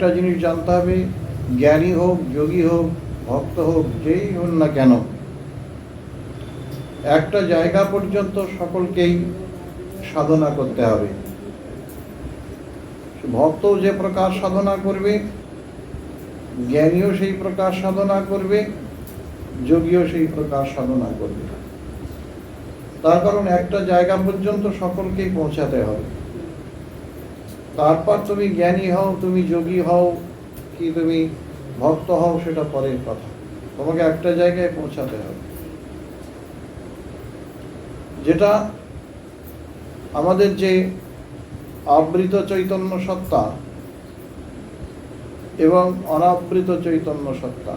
একটা জিনিস জানতে হবে, জ্ঞানী হোক, যোগী হোক, ভক্ত হোক, যেই হোক না কেন, একটা জায়গা পর্যন্ত সকলকেই সাধনা করতে হবে। ভক্তও যে প্রকার সাধনা করবে, জ্ঞানীও সেই প্রকার সাধনা করবে, যোগীও সেই প্রকার সাধনা করবে। তার কারণ একটা জায়গা পর্যন্ত সকলকেই পৌঁছাতে হবে। তারপর তুমি জ্ঞানী হও, তুমি যোগী হও, কি তুমি ভক্ত হও, সেটা পরের কথা। তোমাকে একটা জায়গায় পৌঁছাতে হবে, যেটা আমাদের যে আবৃত চৈতন্য সত্তা এবং অনাবৃত চৈতন্য সত্তা,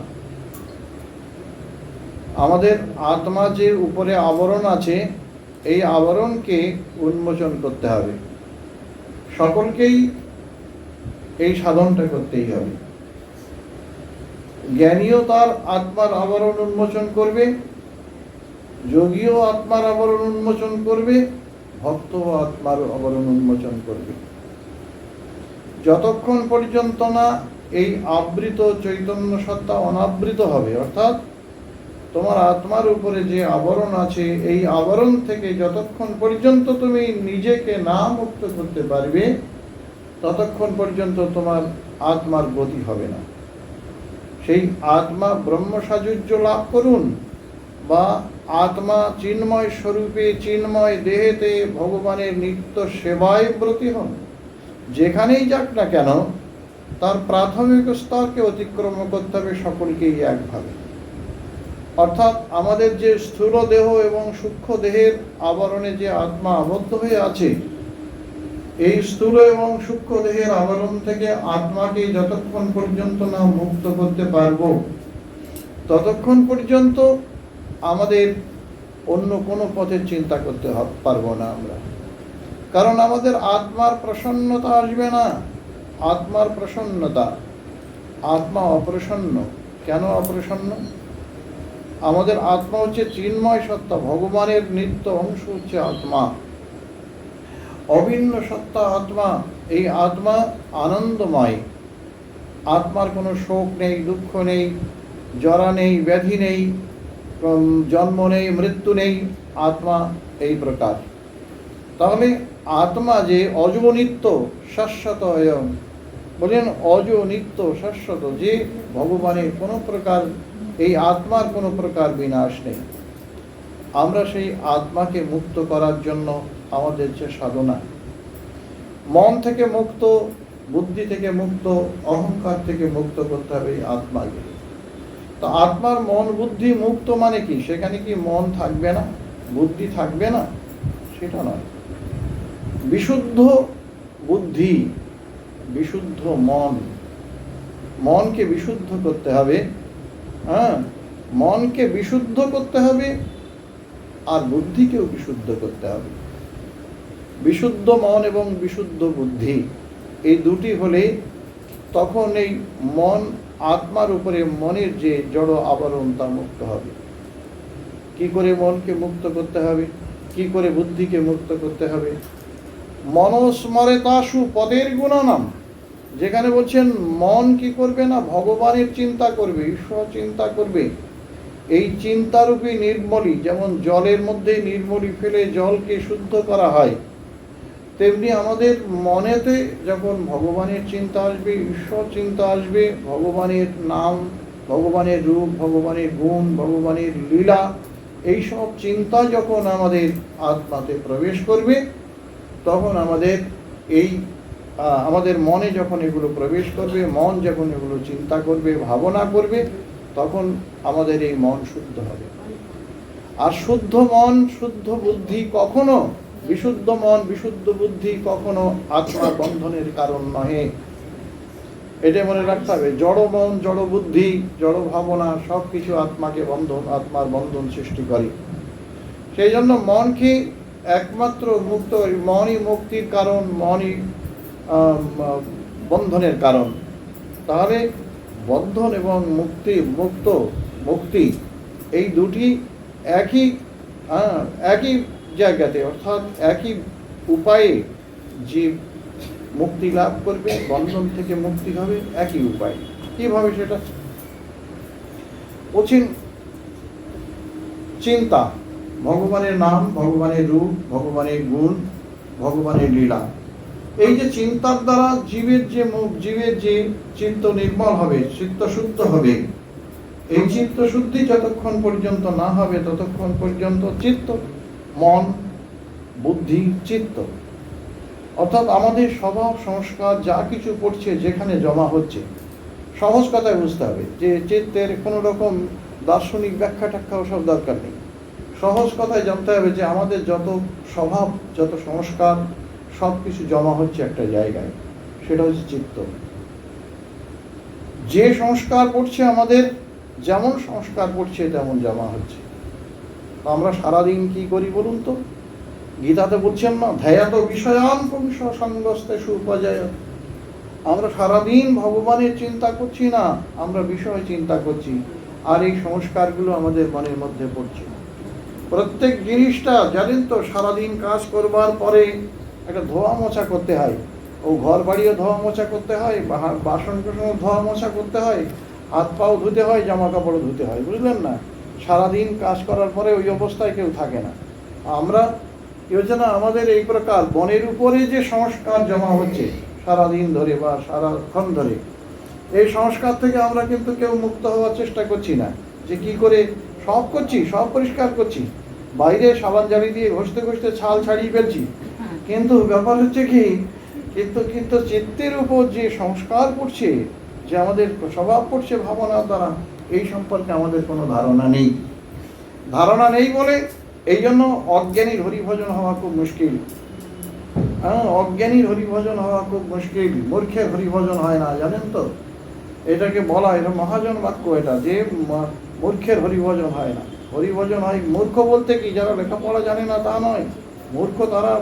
আমাদের আত্মা যে উপরে আবরণ আছে, এই আবরণকে উন্মোচন করতে হবে। সকলকেই এই সাধনটা করতেই হবে। জ্ঞানীও তার আত্মার আবরণ উন্মোচন করবে, যোগীও আত্মার আবরণ উন্মোচন করবে, ভক্ত আত্মার আবরণ উন্মোচন করবে। যতক্ষণ পর্যন্ত না এই আবৃত চৈতন্য সত্তা অনাবৃত হবে, অর্থাৎ তোমার আত্মার উপরে যে আবরণ আছে, এই আবরণ থেকে যতক্ষণ পর্যন্ত তুমি নিজেকে না মুক্ত করতে পারবে, ততক্ষণ পর্যন্ত তোমার আত্মার গতি হবে না। সেই আত্মা ব্রহ্ম সাযুজ্য লাভ করুন বা আত্মা চিন্ময় স্বরূপে চিন্ময় দেহেতে ভগবানের নিত্য সেবায় ব্রতী হন, যেখানেই যাক না কেন, তার প্রাথমিক স্তরকে অতিক্রম করতে হবে সকলকেই একভাবে। অর্থাৎ আমাদের যে স্থূল দেহ এবং সূক্ষ্ম দেহের আবরণে যে আত্মা আবদ্ধ হয়ে আছে, এই স্থূল এবং সূক্ষ্ম দেহের আবরণ থেকে আত্মাকে যতক্ষণ পর্যন্ত না মুক্ত করতে পারবো, ততক্ষণ পর্যন্ত আমাদের অন্য কোনো পথের চিন্তা করতে পারবো না আমরা। কারণ আমাদের আত্মার প্রসন্নতা আসবে না। আত্মার প্রসন্নতা, আত্মা অপ্রসন্ন। কেন অপ্রসন্ন? আমাদের আত্মা হচ্ছে চিন্ময় সত্তা, ভগবানের নিত্য অংশ হচ্ছে আত্মা, অভিন্ন সত্তা আত্মা। এই আত্মা আনন্দময়। আত্মার কোনো শোক নেই, দুঃখ নেই, জরা নেই, ব্যাধি নেই, জন্ম নেই, মৃত্যু নেই। আত্মা এই প্রকার। তাহলে আত্মা যে অজ নিত্য শাশ্বত, বলেন অজ নিত্য শাশ্বত, যে ভগবানের কোনো প্রকার, এই আত্মার কোনো প্রকার বিনাশ নেই। আমরা সেই আত্মাকে মুক্ত করার জন্য আমাদের যে সাধনা, মন থেকে মুক্ত, বুদ্ধি থেকে মুক্ত, অহংকার থেকে মুক্ত করতে হবে এই আত্মাকে। তো আত্মার মন বুদ্ধি মুক্ত মানে কি? সেখানে কি মন থাকবে না, বুদ্ধি থাকবে না? সেটা নয়। বিশুদ্ধ বুদ্ধি, বিশুদ্ধ মন, মনকে বিশুদ্ধ করতে হবে। মনকে বিশুদ্ধ করতে হবে আর বুদ্ধিকেও বিশুদ্ধ করতে হবে। বিশুদ্ধ মন এবং বিশুদ্ধ বুদ্ধি, এই দুটি হলে তখন এই মন, আত্মার উপরে মনের যে জড় আবরণ, তা মুক্ত হবে। কি করে মনকে মুক্ত করতে হবে? কি করে বুদ্ধিকে মুক্ত করতে হবে? মনস্মরে তাসু পদের গুণানাম, যেখানে বলছেন মন কি করবে না, ভগবানের চিন্তা করবে, ঈশ্বর চিন্তা করবে। এই চিন্তারূপী নির্মলি, যেমন জলের মধ্যে নির্মলি ফেলে জলকে শুদ্ধ করা হয়, তেমনি আমাদের মনেতে যখন ভগবানের চিন্তা আসবে, ঈশ্বর চিন্তা আসবে, ভগবানের নাম, ভগবানের রূপ, ভগবানের গুণ, ভগবানের লীলা, এইসব চিন্তা যখন আমাদের আত্মাতে প্রবেশ করবে, তখন আমাদের মনে যখন এগুলো প্রবেশ করবে, মন যখন এগুলো চিন্তা করবে, ভাবনা করবে, তখন আমাদের এই মন শুদ্ধ হবে। আর শুদ্ধ মন, শুদ্ধ বুদ্ধি কখনো, বিশুদ্ধ মন, বিশুদ্ধ বুদ্ধি কখনো আত্মার বন্ধনের কারণ নহে। এটা মনে রাখতে হবে। জড় মন, জড় বুদ্ধি, জড় ভাবনা সব কিছু আত্মাকে বন্ধন, আত্মার বন্ধন সৃষ্টি করে। সেই জন্য মনকে একমাত্র মুক্ত, মনই মুক্তির কারণ, মনই বন্ধনের কারণ। তাহলে বন্ধন এবং মুক্তি এই দুটি একই জায়গাতে, অর্থাৎ একই উপায়ে জীব মুক্তি লাভ করবে, বন্ধন থেকে মুক্তি হবে, একই উপায়। কিভাবে সেটা? বলছেন চিন্তা, ভগবানের নাম, ভগবানের রূপ, ভগবানের গুণ, ভগবানের লীলা। এই যে চিন্তার দ্বারা জীবের যে জীবের যে চিত্ত নির্মল হবে, চিত্ত শুদ্ধ হবে, এই চিত্ত শুদ্ধি যতক্ষণ পর্যন্ত না হবে ততক্ষণ পর্যন্ত চিত্ত, মন, বুদ্ধি, চিত্ত অর্থাৎ আমাদের স্বভাব সংস্কার যা কিছু পড়ছে যেখানে জমা হচ্ছে, সহজ কথায় বুঝতে হবে যে চিত্তের কোনো রকম দার্শনিক ব্যাখ্যা ট্যাখ্যা ওসব দরকার নেই। সহজ কথায় জানতে হবে যে আমাদের যত স্বভাব, যত সংস্কার, সব কিছু জমা হচ্ছে একটা জায়গায়, সেটা হচ্ছে চিত্ত। যে সংস্কার পড়ছে আমাদের, যেমন সংস্কার পড়ছে তেমন জমা হচ্ছে। আমরা সারাদিন কি করি বলুন তো? গীতাতে বলছেন না, ধ্যায়াত বিষয়ান পুংস সঙ্গস্তে সুপজায়। আমরা সারাদিন ভগবানের চিন্তা করছি না, আমরা বিষয় চিন্তা করছি, আর এই সংস্কারগুলো আমাদের মনের মধ্যে পড়ছে। প্রত্যেক জিনিসটা জানেন তো, সারাদিন কাজ করবার পরে একটা ধোয়া মোছা করতে হয়, ও ঘর বাড়িও ধোয়া মোছা করতে হয়, বাসন কোসনও ধোয়া মোছা করতে হয়, হাত পাও ধুতে হয়, জামা কাপড়ও ধুতে হয়, বুঝলেন না? সারাদিন কাজ করার পরে ওই অবস্থায় কেউ থাকে না। আমরা কি হচ্ছে না, আমাদের এই প্রকার বনের উপরে যে সংস্কার জমা হচ্ছে সারাদিন ধরে বা সারাক্ষণ ধরে, এই সংস্কার থেকে আমরা কিন্তু কেউ মুক্ত হওয়ার চেষ্টা করছি না। যে কি করে সব করছি, সব পরিষ্কার করছি, বাইরে সাবান জালি দিয়ে ঘষতে ঘষতে ছাল ছাড়িয়ে ফেলছি, কিন্তু ব্যাপার হচ্ছে কি, কিন্তু চিত্তের উপর যে সংস্কার পড়ছে, যে আমাদের স্বভাব পড়ছে ভাবনার দ্বারা, এই সম্পর্কে আমাদের কোনো ধারণা নেই। ধারণা নেই বলে এই জন্য অজ্ঞানীর হরিভজন হওয়া খুব মুশকিল। অজ্ঞানীর হরিভজন হওয়া খুব মুশকিল, মূর্খের হরিভজন হয় না, জানেন তো? এটাকে বলা, এটা মহাজন বাক্য, এটা যে মূর্খের হরিভজন হয় না। হরিভজন হয়, মূর্খ বলতে কি যারা লেখাপড়া জানে না তা নয়, মূর্খ তারা,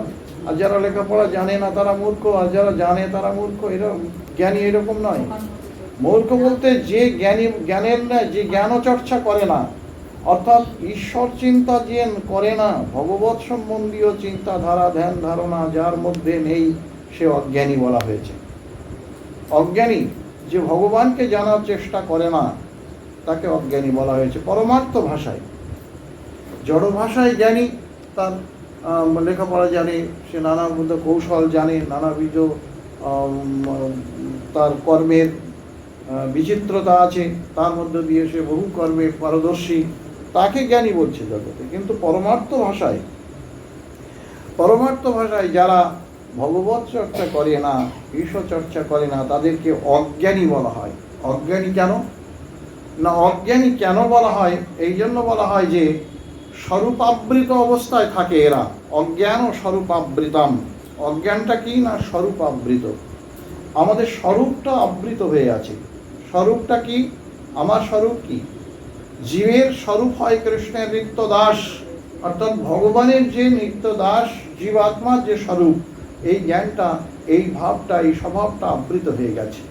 আর যারা লেখাপড়া জানে না তারা মূর্খ, আর যারা জানে তারা মূর্খ, এরকম জ্ঞানী এরকম নয়। মূর্খ বলতে যে জ্ঞানের না, যে জ্ঞান চর্চা করে না, অর্থাৎ ঈশ্বর চিন্তা যে করে না, ভগবৎ সম্বন্ধীয় চিন্তাধারা ধ্যান ধারণা যার মধ্যে নেই, সে অজ্ঞানী বলা হয়েছে। অজ্ঞানী যে ভগবানকে জানার চেষ্টা করে না, তাকে অজ্ঞানী বলা হয়েছে পরমার্থ ভাষায়। জড় ভাষায় জ্ঞানী, তার লেখাপড়া জানে, সে নানাবিধ কৌশল জানে, নানাবিধ তার কর্মের বিচিত্রতা আছে, তার মধ্য দিয়ে সে বহু কর্মে পারদর্শী, তাকে জ্ঞানী বলছে জগতে। কিন্তু পরমার্থ ভাষায় যারা ভগবৎ চর্চা করে না, ঈশ্বর চর্চা করে না, তাদেরকে অজ্ঞানী বলা হয়। অজ্ঞানী কেন না, অজ্ঞানী কেন বলা হয়? এই জন্য বলা হয় যে স্বরূপাবৃত অবস্থায় থাকে এরা। অজ্ঞান ও স্বরূপাবৃতম। অজ্ঞানটা কি না, স্বরূপাবৃত। আমাদের স্বরূপটা আবৃত হয়ে আছে। স্বরূপটা কি? আমার স্বরূপ কি? জীবের স্বরূপ হয় কৃষ্ণের নিত্য দাস, অর্থাৎ ভগবানের যে নিত্য দাস, জীবাত্মার যে স্বরূপ, এই জ্ঞানটা, এই ভাবটা, এই স্বভাবটা আবৃত হয়ে গেছে।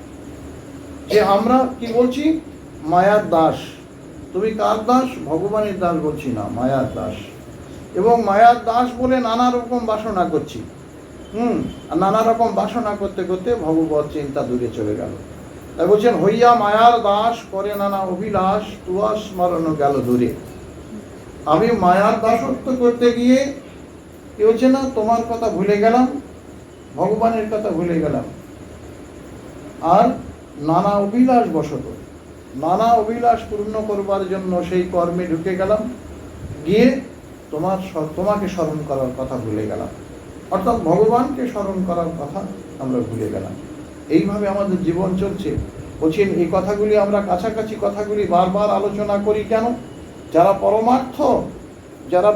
যে আমরা কি বলছি, মায়ার দাস। তুমি কার দাস? ভগবানের দাস বলছি না, মায়ার দাস। এবং মায়ার দাস বলে নানা রকম বাসনা করছি। আর নানা রকম বাসনা করতে করতে ভগবৎ চিন্তা দূরে চলে গেল। তাই বলছেন, হইয়া মায়ার দাস করে নানা অভিলাষ, তুয়া স্মরণ গেল দূরে। আমি মায়ার দাসত্ব করতে গিয়ে কি হচ্ছে না, তোমার কথা ভুলে গেলাম, ভগবানের কথা ভুলে গেলাম, আর নানা অভিলাষ বশত, নানা অভিলাষ পূর্ণ করবার জন্য সেই কর্মে ঢুকে গেলাম, গিয়ে তোমাকে স্মরণ করার কথা ভুলে গেলাম, অর্থাৎ ভগবানকে স্মরণ করার কথা আমরা ভুলে গেলাম। এইভাবে আমাদের জীবন চলছে। বলছেন এই কথাগুলি আমরা, কাছাকাছি কথাগুলি বারবার আলোচনা করি কেন? যারা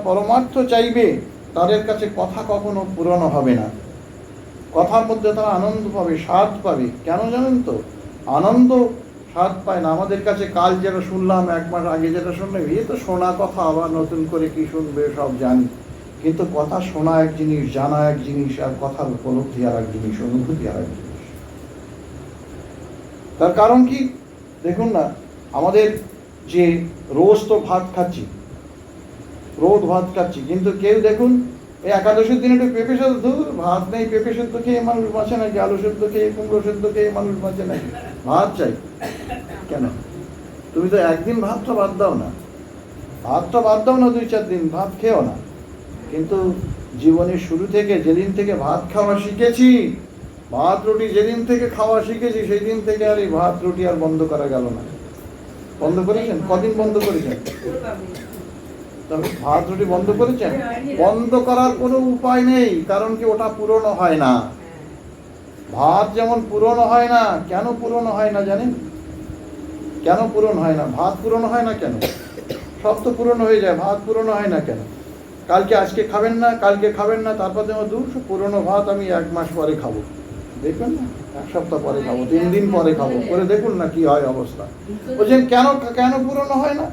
পরমার্থ চাইবে, তাদের কাছে কথা কখনো পুরনো হবে না। কথার মধ্যে তারা আনন্দ পাবে, স্বাদ পাবে। কেন জানেন তো? আনন্দ স্বাদ পায় না। আমাদের কাছে কাল যেটা শুনলাম, এক মাস আগে যেটা শুনলাম, এ তো শোনা কথা, আবার নতুন করে কি শুনবে, সব জানি। কিন্তু কথা শোনা এক জিনিস, জানা এক জিনিস, আর কথার উপলব্ধি আর এক জিনিস, অনুভূতি আর এক জিনিস। তার কারণ কি? দেখুন না, আমাদের যে রোজ তো ভাত খাচ্ছি, কিন্তু কেউ দেখুন এই একাদশীর দিনে একটু পেঁপে সেদ্ধ, ভাত নেই, পেঁপে সেদ্ধ খেয়ে মানুষ বাঁচে নাকি? আলু সেদ্ধ খেয়ে, কুমড়ো সেদ্ধ খেয়ে মানুষ বাঁচে নাকি? ভাত চাই কেন? তুমি তো একদিন ভাতটা বাদ দাও না, ভাতটা বাদ দাও না, 2-4 দিন ভাত খেও না। কিন্তু জীবনের শুরু থেকে যেদিন থেকে ভাত খাওয়া শিখেছি, ভাত রুটি যেদিন থেকে খাওয়া শিখেছি, সেই দিন থেকে আর এই ভাত রুটি আর বন্ধ করা গেল না। বন্ধ করেছেন? কদিন বন্ধ করেছেন? তবে ভাত রুটি বন্ধ করেছেন? বন্ধ করার কোনো উপায় নেই, কারণ কি ওটা পুরনো হয় না। ভাত যেমন পুরনো হয় না, কেন পুরনো হয় না জানেন? কেন পুরনো হয় না? ভাত পুরনো হয় না কেন? সব তো পুরনো হয়ে যায়, ভাত পুরনো হয় না কেন? কালকে আজকে খাবেন না, কালকে খাবেন না, তারপর যেমন পুরনো ভাত আমি 1 মাস পরে খাবো, দেখবেন না, 1 সপ্তাহ পরে খাবো, 3 দিন পরে খাবো, করে দেখুন না কি হয় অবস্থা। বলছেন কেন কেন পুরনো হয় না?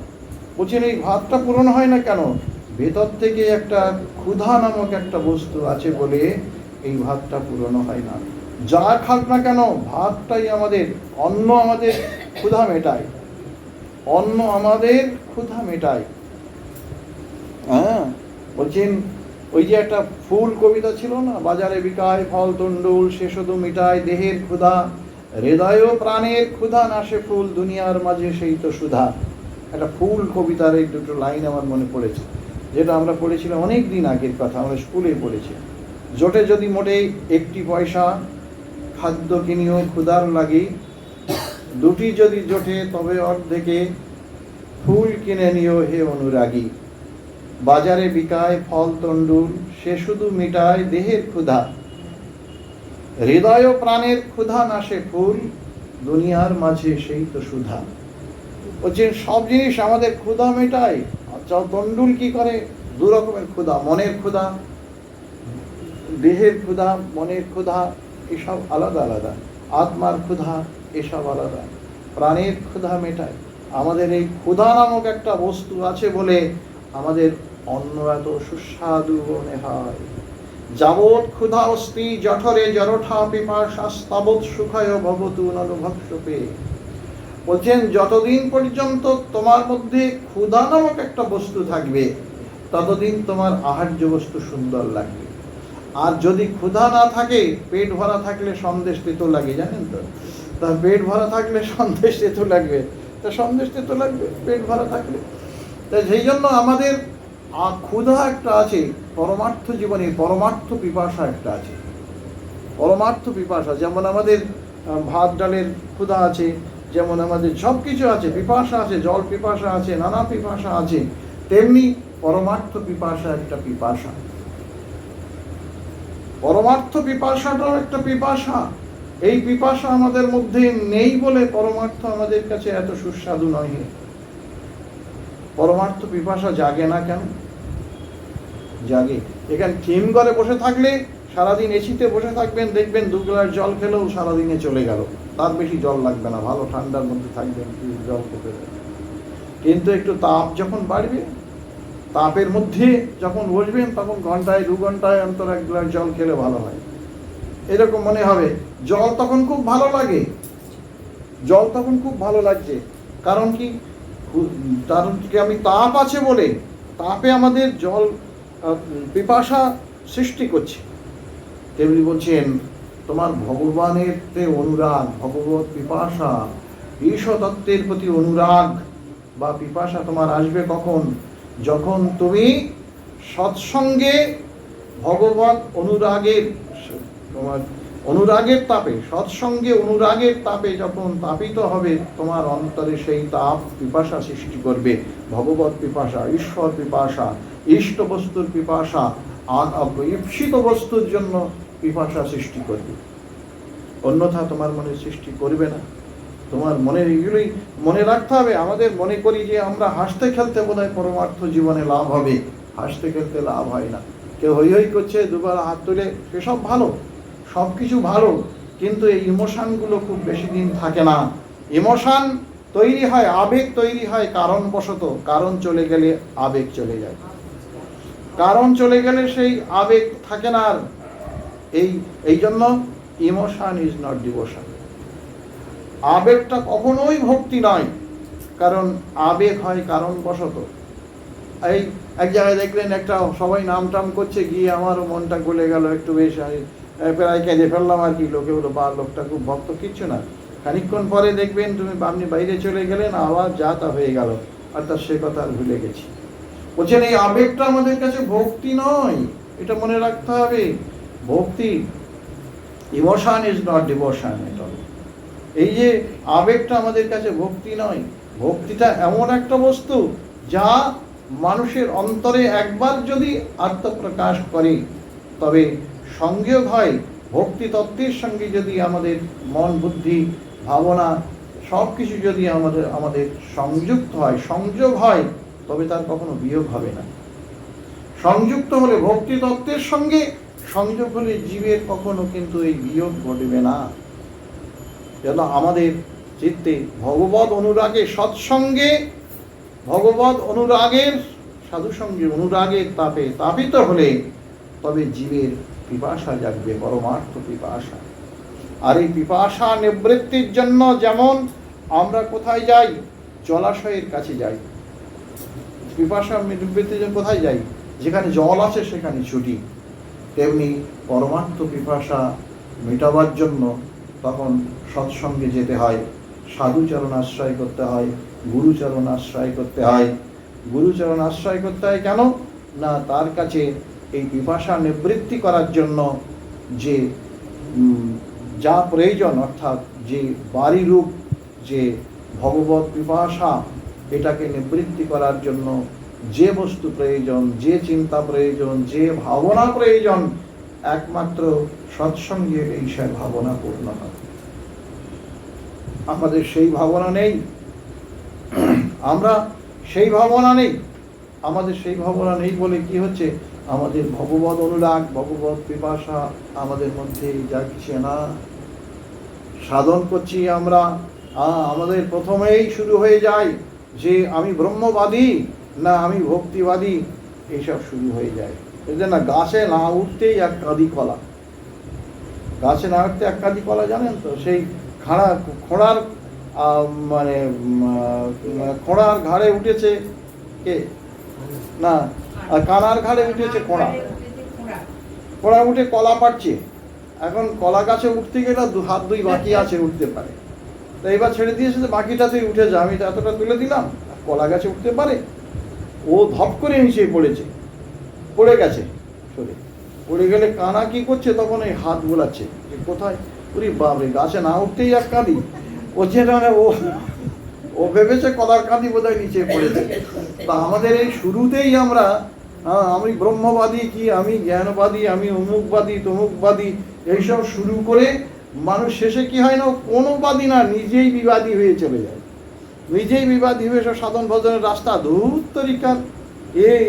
বলছেন এই ভাতটা পুরনো হয় না কেন? ভেতর থেকে একটা ক্ষুধা নামক একটা বস্তু আছে বলে এই ভাতটা পুরনো হয় না। যা খাক না কেন, ভাতটাই আমাদের অন্ন, আমাদের ক্ষুধা মেটায়, অন্ন আমাদের ক্ষুধা মেটায়। হ্যাঁ, বলছেন ওই যে একটা ফুল কবিতা ছিল না, বাজারে বিকায় ফল তন্ডুল, সে শুধু মিটায় দেহের ক্ষুধা, হৃদয় ও প্রাণের ক্ষুধা নাশে ফুল, দুনিয়ার মাঝে সেই তো সুধা। একটা ফুল কবিতার এই 2টো লাইন আমার মনে পড়েছে, যেটা আমরা পড়েছিলাম অনেক দিন আগের কথা, আমরা স্কুলে পড়েছি। জোটে যদি মোটে 1টি পয়সা, খাদ্য কিনিও ক্ষুধার লাগি, 2টি যদি জোটে তবে অর্ধেকে, ফুল কিনে নিও হে অনুরাগী। বাজারে বিকায় ফল তন্ডুল, সে শুধু মিটায় দেহের ক্ষুধা, হৃদয় ও প্রাণের ক্ষুধা নাশে ফুল, দুনিয়ার মাঝে সেই তো সুধা। বলছেন সব জিনিস আমাদের ক্ষুধা মেটায়। আচ্ছা, তন্ডুল কি করে? 2 রকমের ক্ষুধা, মনের ক্ষুধা, দেহের ক্ষুধা, মনের ক্ষুধা, এসব আলাদা আলাদা, আত্মার ক্ষুধা এসব আলাদা, প্রাণের ক্ষুধা মেটায়। আমাদের এই ক্ষুধা নামক একটা বস্তু আছে বলে আমাদের অন্ন এত সুস্বাদু মনে হয়। যাবৎ ক্ষুধা অস্তি জঠরে জরঠা পিপাসা, তাবৎ সুখায় ভবতু ননুভক্ষপে। বলছেন যতদিন পর্যন্ত তোমার মধ্যে ক্ষুধা নামক একটা বস্তু থাকবে, ততদিন তোমার আহার্য বস্তু সুন্দর লাগবে। আর যদি ক্ষুধা না থাকে, পেট ভরা থাকলে সন্দেশ তেতো লাগে, জানেন তো? তা পেট ভরা থাকলে সন্দেশ তেতো লাগবে, তা সন্দেশ তেতো লাগবে পেট ভরা থাকলে। তাই সেই জন্য আমাদের ক্ষুধা একটা আছে, পরমার্থ জীবনে পরমার্থ পিপাসা একটা আছে। পরমার্থ পিপাসা যেমন আমাদের ভাত ডালের ক্ষুধা আছে, যেমন আমাদের সব কিছু আছে, পিপাসা আছে, জল পিপাসা আছে, নানা পিপাসা আছে, তেমনি পরমার্থ পিপাসা একটা পিপাসা। পরমার্থ পিপাসাটাও একটা পিপাসা। এই পিপাসা আমাদের মধ্যে নেই বলে পরমার্থ আমাদের কাছে এত সুস্বাদু নয়। পরমার্থ পিপাসা জাগে না কেন? জাগে। এখানে থিম করে বসে থাকলে, সারাদিন এসিতে বসে থাকবেন, দেখবেন 2 গ্লাস জল খেলেও সারাদিনে চলে গেল, তার বেশি জল লাগবে না, ভালো ঠান্ডার মধ্যে থাকবেন, জল খেতে। কিন্তু একটু তাপ যখন বাড়বে, তাপের মধ্যে যখন বসবেন, তখন ঘন্টায় 2 ঘন্টায় অন্তর 1 গ্লাস জল খেলে ভালো হয়, এরকম মনে হবে। জল তখন খুব ভালো লাগে, জল তখন খুব ভালো লাগছে। কারণ কি? কারণ কি? আমি তাপ আছে বলে, তাপে আমাদের জল পিপাসা সৃষ্টি করছে। তেমনি বলছেন তোমার ভগবানের অনুরাগ, ভগবত পিপাসা, ঈশ্বরতত্ত্বের প্রতি অনুরাগ বা পিপাসা তোমার আসবে কখন? যখন তুমি সৎসঙ্গে ভগবত অনুরাগের, তোমার অনুরাগের তাপে, সৎসঙ্গে অনুরাগের তাপে যখন তাপিত হবে, তোমার অন্তরে সেই তাপ পিপাসা সৃষ্টি করবে। ভগবত পিপাসা, ঈশ্বর পিপাসা, ইষ্ট বস্তুর পিপাসা, ঈপ্সিত বস্তুর জন্য পিপাসা সৃষ্টি করবে, অন্যথা তোমার মনে সৃষ্টি করবে না। তোমার মনে এগুলোই মনে রাখতে হবে। আমাদের মনে করি যে আমরা হাসতে খেলতে বোধহয় পরমার্থ জীবনে লাভ হবে, হাসতে খেলতে লাভ হয় না। কেউ হই হই করছে, 2বার হাত তুলে, সেসব ভালো, সব কিছু ভালো, কিন্তু এই ইমোশনগুলো খুব বেশি দিন থাকে না। ইমোশন তৈরি হয়, আবেগ তৈরি হয় কারণবশত, কারণ চলে গেলে আবেগ চলে যায়, কারণ চলে গেলে সেই আবেগ থাকে না আর। এই জন্য ইমোশন ইজ নট ডিভোশন। আবেগটা কখনোই ভক্তি নয়, কারণ আবেগ হয় কারণবশত। এই এক জায়গায় দেখলেন একটা সবাই নাম টাম করছে, গিয়ে আমারও মনটা গলে গেল একটু, বেশ প্রায় কেঁদে ফেললাম আর কি। লোকে বলো বা লোকটা খুব ভক্ত, কিচ্ছু না। খানিকক্ষণ পরে দেখবেন আপনি বাইরে চলে গেলেন, আবার যা তা হয়ে গেল, অর্থাৎ সে কথা আর ভুলে গেছি। বলছেন এই আবেগটা আমাদের কাছে ভক্তি নয়, এটা মনে রাখতে হবে। ভক্তি, ইমোশন ইজ নট ডিভোশন। এটা এই যে আবেগটা আমাদের কাছে ভক্তি নয়। ভক্তিটা এমন একটা বস্তু যা মানুষের অন্তরে একবার যদি আত্মপ্রকাশ করে তবে সংযোগ হয়। ভক্তি তত্ত্বের সঙ্গে যদি আমাদের মন, বুদ্ধি, ভাবনা সব কিছু যদি আমাদের সংযুক্ত হয়, সংযোগ হয়, তবে তার কখনো বিয়োগ হবে না। সংযুক্ত হলে, ভক্তি তত্ত্বের সঙ্গে সংযোগ হলে জীবের কখনো কিন্তু এই বিয়োগ ঘটবে না। যেন আমাদের চিত্তে ভগবৎ অনুরাগে, সৎসঙ্গে, ভগবৎ অনুরাগের, সাধুসঙ্গে অনুরাগের তাপে তাপিত হলে তবে জীবের পিপাসা জাগবে, পরমার্থ পিপাসা। আর এই পিপাসা নিবৃত্তির জন্য যেমন আমরা কোথায় যাই? জলাশয়ের কাছে যাই। পিপাসা নিবৃত্তির জন্য কোথায় যাই? যেখানে জল আছে সেখানে ছুটি। তেমনি পরমার্থ পিপাসা মেটাবার জন্য তখন সৎসঙ্গে যেতে হয়, সাধুচরণ আশ্রয় করতে হয়, গুরুচরণ আশ্রয় করতে হয়। গুরুচরণ আশ্রয় করতে হয় কেন না? তার কাছে এই পিপাসা নিবৃত্তি করার জন্য যে যা প্রয়োজন, অর্থাৎ যে বাড়িরূপ যে ভগবৎ পিপাসা, এটাকে নিবৃত্তি করার জন্য যে বস্তু প্রয়োজন, যে চিন্তা প্রয়োজন, যে ভাবনা প্রয়োজন, একমাত্র সৎসঙ্গে এই সব ভাবনা পূর্ণ হয়। আমাদের সেই ভাবনা নেই, আমরা সেই ভাবনা নেই। আমাদের সেই ভাবনা নেই বলে কি হচ্ছে? আমাদের ভগবৎ অনুরাগ, ভগবৎ পিপাসা আমাদের মধ্যে যাচ্ছে না। সাধন করছি আমরা, আমাদের প্রথমেই শুরু হয়ে যায় যে আমি ব্রহ্মবাদী না আমি ভক্তিবাদী, এইসব শুরু হয়ে যায়। এই যে না, গাছে না উঠতেই এক কাঁদি কলা, গাছে না উঠতে এক কাঁদি কলা, জানেন তো? সেই খোঁড়ার মানে খোঁড়ার ঘাড়ে উঠেছে কে না, কানার ঘাড়ে উঠেছে খোঁড়া। খোঁড়া উঠে কলা পাড়ছে। এখন কলা গাছে উঠতে গেলে হাত দুই বাকি আছে, উঠতে পারে। তো এবার ছেড়ে দিয়েছে যে বাকিটাতেই উঠে যা, আমি তো এতটা তুলে দিলাম। কলা গাছে উঠতে পারে? ও ধপ করে নিচে পড়েছে, পড়ে গেছে, সরে পড়ে গেলে কানা কি করছে? তখন এই হাত বোলাচ্ছে যে কোথায়। ওরে বাপরে, গাছে না উঠতেই এক কাঁদি। ও যেটা ও ভেবেছে কলার কাঁদি বোধহয় নিচে পড়েছে। তা আমাদের এই শুরুতেই আমরা আমি ব্রহ্মবাদী, কি আমি জ্ঞানবাদী, আমি অমুকবাদী তমুকবাদী, এইসব শুরু করে মানুষ শেষে কি হয় না, কোনো বাদী না, নিজেই বিবাদী হয়ে চলে যায়। নিজেই বিবাদী হয়ে সব সাধন ভজনের রাস্তা দূর তরিকার,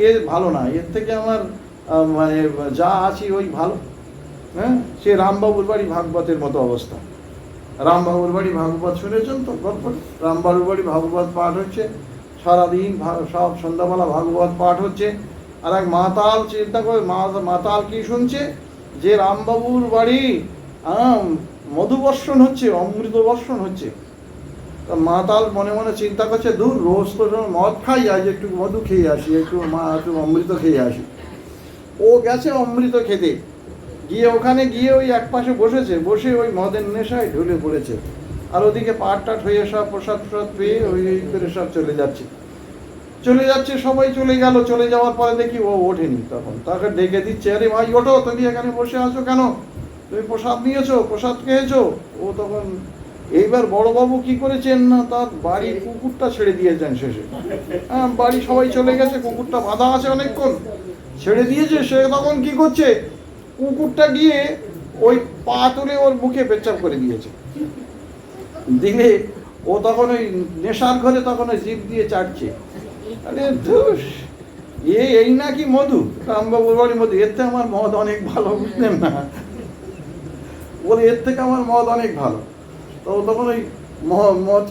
এ ভালো না, এর থেকে আমার মানে যা আছি ওই ভালো। হ্যাঁ, সে রামবাবুর বাড়ি ভাগবতের মতো অবস্থা। রামবাবুর বাড়ি ভাগবত শুনেছেন তো গল্প? রামবাবুর বাড়ি ভাগবত পাঠ হচ্ছে, সারাদিন সব সন্ধ্যাবেলা ভাগবত পাঠ হচ্ছে। আর এক মাতাল চিন্তা করে, মাতাল কি শুনছে? যে রামবাবুর বাড়ি মধুবর্ষণ হচ্ছে, অমৃত বর্ষণ হচ্ছে। তা মাতাল মনে মনে চিন্তা করছে, দূর, রোজ তো মদ খাই, আজ একটু মধু খেয়ে আসি, একটু অমৃত খেয়ে আসি। ও গেছে অমৃত খেতে, গিয়ে ওখানে গিয়ে ওই এক পাশে বসেছে, বসে ওই মদের নেশায় ঢুলে পড়েছে। আর ওদিকে পাট টাট হয়ে সব প্রসাদ পেয়ে ওই করে সব চলে যাচ্ছে, সবাই চলে গেল। চলে যাওয়ার পরে দেখি ও ওঠেনি। তখন তাকে ডেকে দিচ্ছে, আরে ভাই ওঠো, তুমি এখানে বসে আছো কেন? তুমি প্রসাদ নিয়েছো, প্রসাদ খেয়েছো? ও তখন, এইবার বড়বাবু কি করেছেন না, তার বাড়ির কুকুরটা ছেড়ে দিয়েছেন শেষে। হ্যাঁ, বাড়ি সবাই চলে গেছে, কুকুরটা বাঁধা আছে অনেকক্ষণ, ছেড়ে দিয়েছে। সে তখন কি করছে? কুকুরটা গিয়ে ওই পা তুলে ওর মুখে পেচ্ছাপ করে দিয়েছে। দিলে ও তখন ওই নেশার ঘরে তখন ওই জিভ দিয়ে চাটছে। আরে ধুস, এই নাকি মধু? রামবাবুর বাড়ি মধু, এর থেকে আমার মদ অনেক ভালো, বুঝলেন না? বলে এর থেকে আমার মদ অনেক ভালো। তো তখন ওই মদ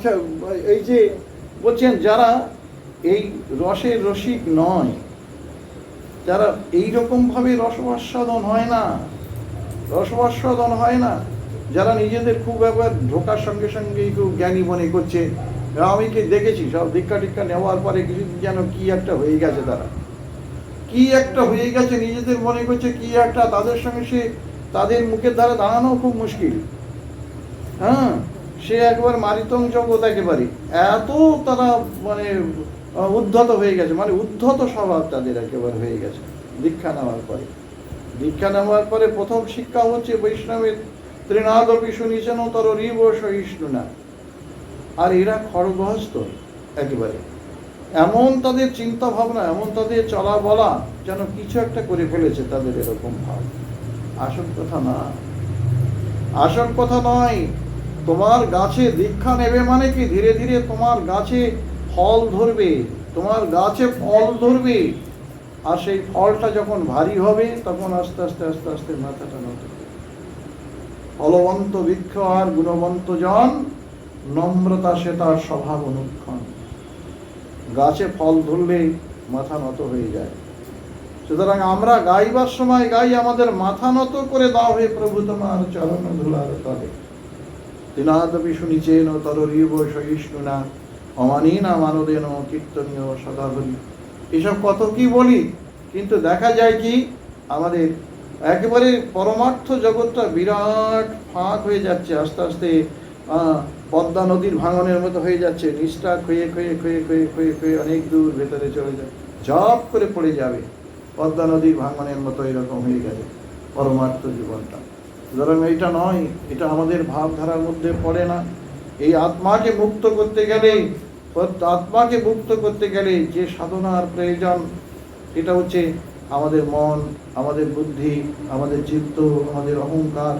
এই যে বলছেন, যারা এই রসের রসিক নয়, যারা এইরকমভাবে রসবাস্বাদন হয় না, যারা নিজেদের খুব একবার ঢোকার সঙ্গে সঙ্গে খুব জ্ঞানী মনে করছে, আমি কি দেখেছি সব দীক্ষা টিক্ষা নেওয়ার পরে কিছু যেন কি একটা হয়ে গেছে তারা। কি একটা হয়ে গেছে, নিজেদের মনে করছে কি একটা, তাদের সঙ্গে সে তাদের মুখের দ্বারা দাঁড়ানো খুব মুশকিল। হ্যাঁ, সে একবার মারিতং জগৎ একেবারে এত তারা মানে উদ্ধত হয়ে গেছে, মানে উদ্ধত স্বভাব তাদের একেবারে হয়ে গেছে দীক্ষা নেওয়ার পরে। দীক্ষা নেওয়ার পরে প্রথম শিক্ষা হচ্ছে বৈষ্ণবের তৃণাদপি শুনিছেন তর রিব সহিষ্ণু না। আর এরা খড়গহস্ত একেবারে, এমন তাদের চিন্তা ভাবনা, এমন তাদের চলা বলা যেন কিছু একটা করে ফেলেছে, তাদের এরকম ভাব। আসল কথা না, আসল কথা নয়। তোমার গাছে দীক্ষা নেবে মানে কি, ধীরে ধীরে তোমার গাছে ফল ধরবে, তোমার গাছে ফল ধরবে। আর সেই ফলটা যখন ভারী হবে তখন আস্তে আস্তে আস্তে আস্তে মাথাটা নত। ফলবন্ত বৃক্ষ আর গুণবন্ত জন, নম্রতা সে তার স্বভাব অনুক্ষণ। গাছে ফল ধরলে মাথা নত হয়ে যায়। সুতরাং আমরা গাইবার সময় গাই, আমাদের মাথা নত করে দাও হে প্রভু তোমার চরণ ধুলার তলে। তিনাদপি শুনিছেন তর রিব সহিষ্ণু না, অমানীনা মানদেন কীর্তনীয় সদা বলি। এসব কত কি বলি, কিন্তু দেখা যায় কি আমাদের একেবারে পরমার্থ জগৎটা বিরাট ফাঁক হয়ে যাচ্ছে, আস্তে আস্তে পদ্মা নদীর ভাঙনের মতো হয়ে যাচ্ছে। নিষ্ঠা ক্ষয়ে ক্ষয়ে ক্ষয়ে ক্ষয়ে ক্ষয়ে ক্ষয়ে অনেক দূর ভেতরে চলে যায়, ঝপ করে পড়ে যাবে পদ্মা নদীর ভাঙনের মতো। এরকম হয়ে গেছে পরমার্থ জীবনটা। সুতরাং এইটা নয়, এটা আমাদের ভাবধারার মধ্যে পড়ে না। এই আত্মাকে মুক্ত করতে গেলে, আত্মাকে মুক্ত করতে গেলে যে সাধনার প্রয়োজন, এটা হচ্ছে আমাদের মন, আমাদের বুদ্ধি, আমাদের চিত্ত, আমাদের অহংকার।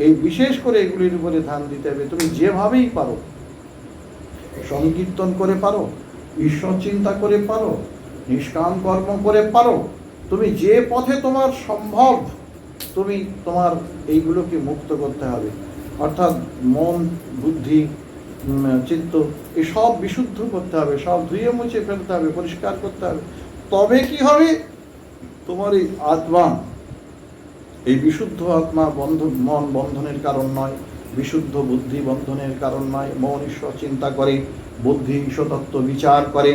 এই বিশেষ করে এগুলির উপরে ধ্যান দিতে হবে। তুমি যেভাবেই পারো, সংকীর্তন করে পারো, ঈশ্বর চিন্তা করে পারো, নিষ্কাম কর্ম করে পারো, তুমি যে পথে তোমার সম্ভব, তুমি তোমার এইগুলোকে মুক্ত করতে হবে। অর্থাৎ মন, বুদ্ধি, চিত্ত এসব বিশুদ্ধ করতে হবে, সব ধুয়ে মুছে ফেলতে হবে, পরিষ্কার করতে হবে। তবে কি হবে, তোমার এই আত্মা, এই বিশুদ্ধ আত্মা মন বন্ধনের কারণ নয়, বিশুদ্ধ বুদ্ধি বন্ধনের কারণ নয়। মন ঈশ্বর চিন্তা করে, বুদ্ধি ঈশ্বরতত্ত্ব বিচার করে,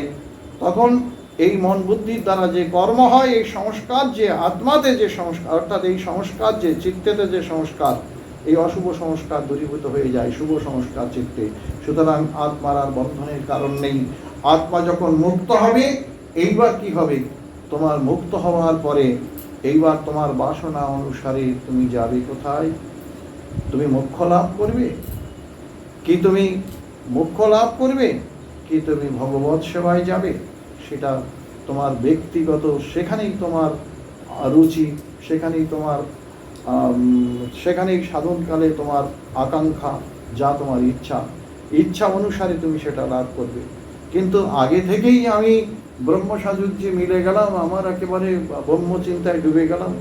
তখন এই মন বুদ্ধির দ্বারা যে কর্ম হয়, এই সংস্কার যে আত্মাতে যে সংস্কার, অর্থাৎ এই সংস্কার যে চিত্তেতে যে সংস্কার, এই অশুভ সংস্কার দূরীভূত হয়ে যায় শুভ সংস্কার চিত্তে। সুতরাং আত্মার আর বন্ধনের কারণ নেই। আত্মা যখন মুক্ত হবে, এইবার কি হবে, তোমার মুক্ত হওয়ার পরে এইবার তোমার বাসনা অনুসারে তুমি যাবে কোথায়? তুমি মোক্ষ লাভ করবে কি, তুমি মোক্ষ লাভ করবে কি, তুমি ভগবৎ সেবায় যাবে, সেটা তোমার ব্যক্তিগত, সেখানেই তোমার রুচি, সেখানেই তোমার সেখানেই সাধনকালে তোমার আকাঙ্ক্ষা, যা তোমার ইচ্ছা অনুসারে তুমি সেটা লাভ করবে। কিন্তু আগে থেকেই আমি ব্রহ্মসাযুজ্যে মিলে গেলাম, আমার একেবারে ব্রহ্মচিন্তায় ডুবে গেলাম,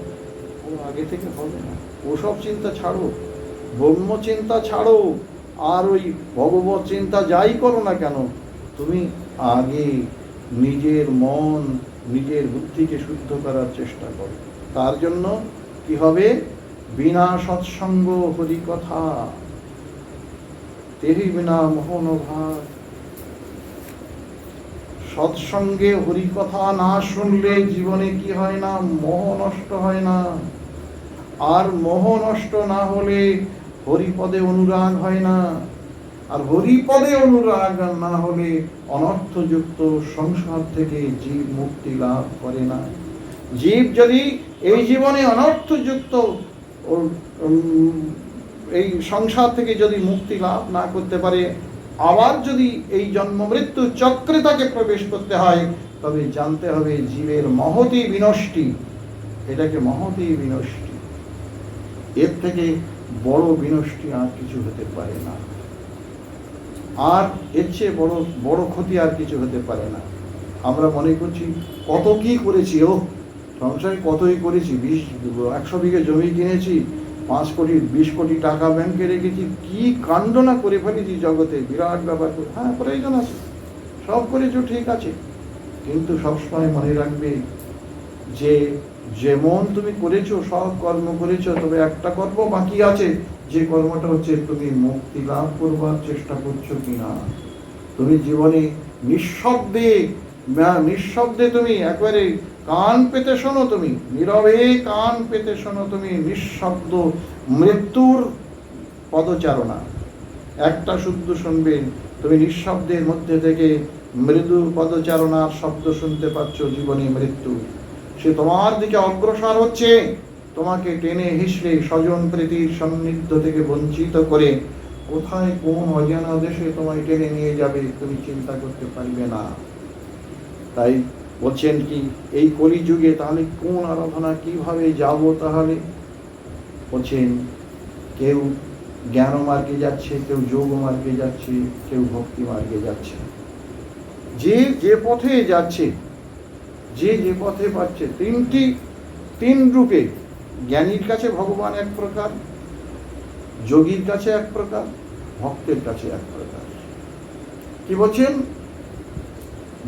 ও আগে থেকে হবে না। ওসব চিন্তা ছাড়ো, ব্রহ্মচিন্তা ছাড়ো, আর ওই ভগবত চিন্তা যাই করো না কেন, তুমি আগে নিজের মন, নিজের বুদ্ধিকে শুদ্ধ করার চেষ্টা করো। তার জন্য কি হবে, বিনা সৎসঙ্গ হরি কথা তেহি বিনা মোহন ভার। সৎসঙ্গে হরি কথা না শুনলে জীবনে কি হয় না, মোহ নষ্ট হয় না। আর মোহ নষ্ট না হলে হরিপদে অনুরাগ হয় না। আর হরিপদে অনুরাগ না হলে অনর্থযুক্ত সংসার থেকে জীব মুক্তি লাভ করে না। জীব যদি এই জীবনে অনর্থযুক্ত এই সংসার থেকে যদি মুক্তি লাভ না করতে পারে, আবার যদি এই জন্ম মৃত্যু চক্রে তাকে প্রবেশ করতে হয়, তবে জানতে হবে জীবের মহতি বিনষ্টি, এটাকে মহতি বিনষ্টি। এর থেকে বড় বিনষ্টি আর কিছু হতে পারে না, আর এর চেয়ে বড় ক্ষতি আর কিছু হতে পারে না। আমরা মনে করছি কত কি করেছি, সংসারে কতই করেছি, 100 বিঘে জমি কিনেছি, 5 কোটি 20 কোটি টাকা ব্যাংকে রেখেছি, কি কাণ্ড না করে ফেলেছি জগতে, বিরাট ব্যাপার। হ্যাঁ, প্রয়োজন আছে, সব করেছো ঠিক আছে, কিন্তু সবসময় মনে রাখবে যে যেমন তুমি করেছো, সব কর্ম করেছো, তবে একটা কর্ম বাকি আছে, যে কর্মটা হচ্ছে তুমি মুক্তি লাভ করবার চেষ্টা করছো কিনা। তুমি জীবনে নিঃশব্দে নিঃশব্দে তুমি একেবারে কান পেতে শোনো, তুমি নীরবে কান পেতে শোনো, তুমি নিঃশব্দ মৃত্যুর পদচারণা একটা শুদ্ধ শুনবে। তুমি নিঃশব্দের মধ্যে থেকে মৃদু পদচারণার শব্দ শুনতে পাচ্ছ। জীবনে মৃত্যু সে তোমার দিকে অগ্রসর হচ্ছে, তোমাকে টেনে হিসড়ে স্বজন প্রীতির সান্নিধ্য থেকে বঞ্চিত করে কোথায় কোন অজানা দেশে তোমায় টেনে নিয়ে যাবে তুমি চিন্তা করতে পারবে না। তাই বলছেন কি, এই কলিযুগে তাহলে কোন আরাধনা কিভাবে যাব? তাহলে বলছেন কেউ জ্ঞান মার্গে যাচ্ছে, কেউ যোগ মার্গে যাচ্ছে, কেউ ভক্তি মার্গে যাচ্ছে। যে যে পথে যাচ্ছে, যে যে পথে পাচ্ছে, তিন রূপে, জ্ঞানীর কাছে ভগবান এক প্রকার, যোগীর কাছে এক প্রকার, ভক্তের কাছে এক প্রকার। কি বলছেন?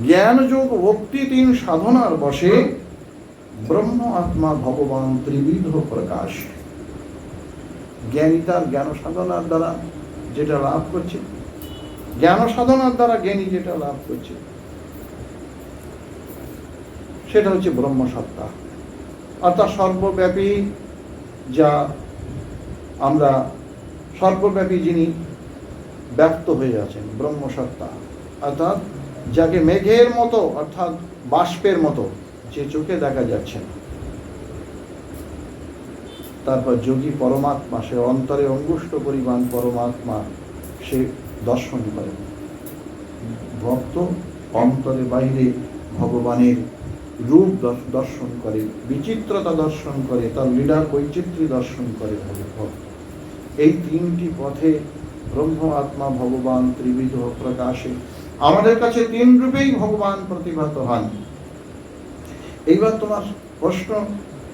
জ্ঞান যোগ ভক্তি তিন সাধনার বসে ব্রহ্ম আত্মা ভগবান ত্রিবিধ প্রকাশ। জ্ঞানী তার জ্ঞান সাধনার দ্বারা যেটা লাভ করছে, জ্ঞান সাধনার দ্বারা জ্ঞানী যেটা লাভ করছে সেটা হচ্ছে ব্রহ্মসত্তা, অর্থাৎ সর্বব্যাপী, যা আমরা সর্বব্যাপী যিনি ব্যক্ত হয়ে আছেন, ব্রহ্মসত্তা, অর্থাৎ যাকে মেঘের মতো অর্থাৎ বাষ্পের মতো যে চোখে দেখা যাচ্ছে না। তারপর যোগী পরমাত্মা, সে অন্তরে অঙ্গুষ্ঠ পরিমাণ পরমাত্মা সে দর্শন করে। ভক্ত অন্তরে বাইরে ভগবানের রূপ দর্শন করে, বিচিত্রতা দর্শন করে, তার লীলা বৈচিত্র্য দর্শন করে ভক্ত। এই তিনটি পথে ব্রহ্ম আত্মা ভগবান ত্রিবিধ প্রকাশে আমাদের কাছে তিন রূপেই ভগবান প্রতিভাত হন। এইবার তোমার প্রশ্ন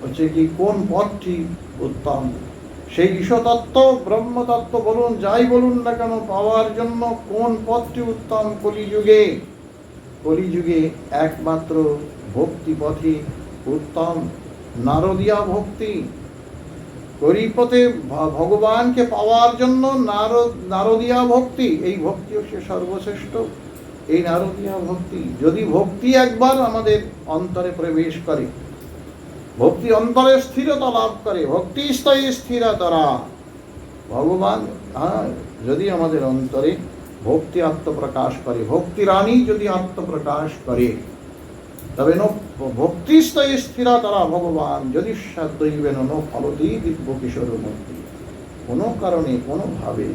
হচ্ছে কি, কোন পথটি উত্তম? সেই ঈশ্বরতত্ত্ব ব্রহ্মতত্ত্ব বলুন, যাই বলুন না কেন, পাওয়ার জন্য কোন পথটি উত্তম? কলিযুগে, কলিযুগে একমাত্র ভক্তি পথই উত্তম, নারদীয়া ভক্তি। কলিপথে ভগবানকে পাওয়ার জন্য নারদীয়া ভক্তি, এই ভক্তি হচ্ছে সর্বশ্রেষ্ঠ। এই নারদীয়া ভক্তি, যদি ভক্তি একবার আমাদের অন্তরে প্রবেশ করে, ভক্তি অন্তরে স্থিরতা লাভ করে, ভক্তি স্থায়ী স্থিরতারা ভগবান, যদি আমাদের অন্তরে ভক্তি আত্মপ্রকাশ করে, ভক্তি রানী যদি আত্মপ্রকাশ করে, তবে ভক্তি স্থায়ী স্থিরতারা ভগবান যদি দৈবেন ন ফলতি দিব্য কিশোর মূর্তি। কোনো কারণে কোনোভাবে